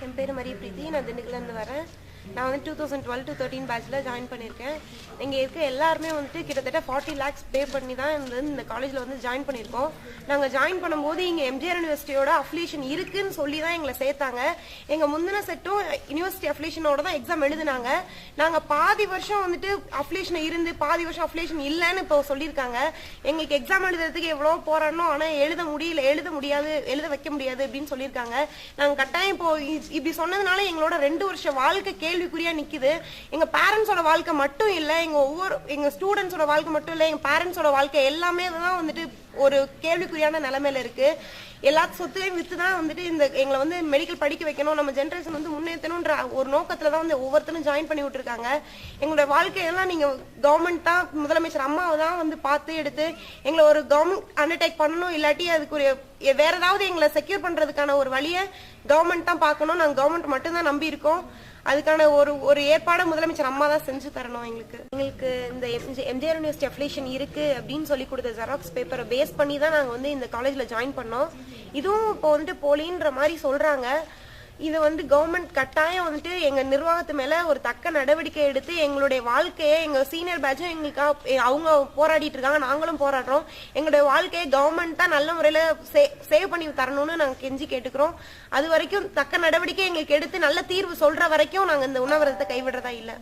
என் பேர் மரிய பிரீத்தி. நான் திண்டுக்கல்லேருந்து வரேன். நான் வந்து 2012 to 13 பேட்சில் ஜாயின் பண்ணியிருக்கேன். இங்கே இருக்க எல்லாருமே வந்துட்டு கிட்டத்தட்ட 40 lakhs பே பண்ணி தான் இந்த காலேஜில் வந்து ஜாயின் பண்ணியிருக்கோம். நாங்கள் ஜாயின் பண்ணும்போது இங்கே எம்ஜிஆர் யூனிவர்சிட்டியோட அஃபிலியேஷன் இருக்குன்னு சொல்லி தான் எங்களை சேர்த்தாங்க. எங்கள் முந்தின செட்டும் யூனிவர்சிட்டி அஃபிலியேஷனோட தான் எக்ஸாம் எழுதுனாங்க. நாங்கள் பாதி வருஷம் வந்துட்டு அஃபிலியேஷன் இருந்து பாதி வருஷம் அஃபிலியேஷன் இல்லைன்னு இப்போ சொல்லியிருக்காங்க. எங்களுக்கு எக்ஸாம் எழுதுறதுக்கு எவ்வளோ போராடணும், ஆனால் எழுத முடியாது, எழுத வைக்க முடியாது அப்படின்னு சொல்லியிருக்காங்க. நாங்கள் கட்டாயம் இப்போ இப்படி சொன்னதுனால எங்களோட 2 வருஷ வாழ்க்கை கேள்விக்குறியா நிக்குது. எங்க பேரண்ட்ஸோட வாழ்க்கை மட்டும் இல்ல, எங்க ஸ்டூடெண்ட்ஸோட வாழ்க்கை மட்டும் இல்ல, எங்க பேரண்ட்ஸோட வாழ்க்கை எல்லாமே தான் வந்துட்டு ஒரு கேள்விக்குறியான நிலைமையில இருக்கு. எல்லா சொத்தையும் வித்து தான் வந்துட்டு எங்களை வந்து மெடிக்கல் படிக்க வைக்கணும், நம்ம ஜென்ரேஷன் வந்து முன்னேற்றணும்ன்ற ஒரு நோக்கத்துல தான் வந்து ஒவ்வொருத்தரும் ஜாயின் பண்ணி விட்டுருக்காங்க. எங்களோட வாழ்க்கையெல்லாம் நீங்க கவர்மெண்ட் தான், முதலமைச்சர் அம்மாவை தான் வந்து பார்த்து எடுத்து எங்களை ஒரு கவர்மெண்ட் அண்டர்டேக் பண்ணணும், இல்லாட்டி அதுக்குரிய வேற ஏதாவது எங்களை செக்யூர் பண்றதுக்கான ஒரு வழியை கவர்மெண்ட் தான் பார்க்கணும். நாங்கள் கவர்மெண்ட் மட்டும் தான் நம்பி இருக்கோம். அதுக்கான ஒரு ஏற்பாடு முதலமைச்சர் அம்மா தான் செஞ்சு தரணும். எங்களுக்கு இந்த எம்ஜிஆர் யூனிவர்சிட்டி அஃபிலியேஷன் இருக்கு அப்படின்னு சொல்லி கொடுத்த ஜெராக்ஸ் பேப்பரை பேஸ் பண்ணி தான் நாங்கள் வந்து இந்த காலேஜில் ஜாயின் பண்ணோம். இதுவும் இப்போ வந்துட்டு போலின்ற மாதிரி சொல்றாங்க. இது வந்து கவர்மெண்ட் கட்டாயம் வந்துட்டு எங்க நிர்வாகத்து மேல ஒரு தக்க நடவடிக்கை எடுத்து எங்களுடைய வாழ்க்கையை, எங்க சீனியர் பேட்சும் எங்களுக்காக அவங்க போராடிட்டு இருக்காங்க, நாங்களும் போராடுறோம். எங்களுடைய வாழ்க்கையை கவர்மெண்ட் தான் நல்ல முறையில சேவ் பண்ணி தரணும்னு நாங்க கெஞ்சி கேட்டுக்கிறோம். அது வரைக்கும் தக்க நடவடிக்கை எங்களுக்கு எடுத்து நல்ல தீர்வு சொல்ற வரைக்கும் நாங்க இந்த உண்ணாவிரதத்தை கைவிடுறதா இல்லை.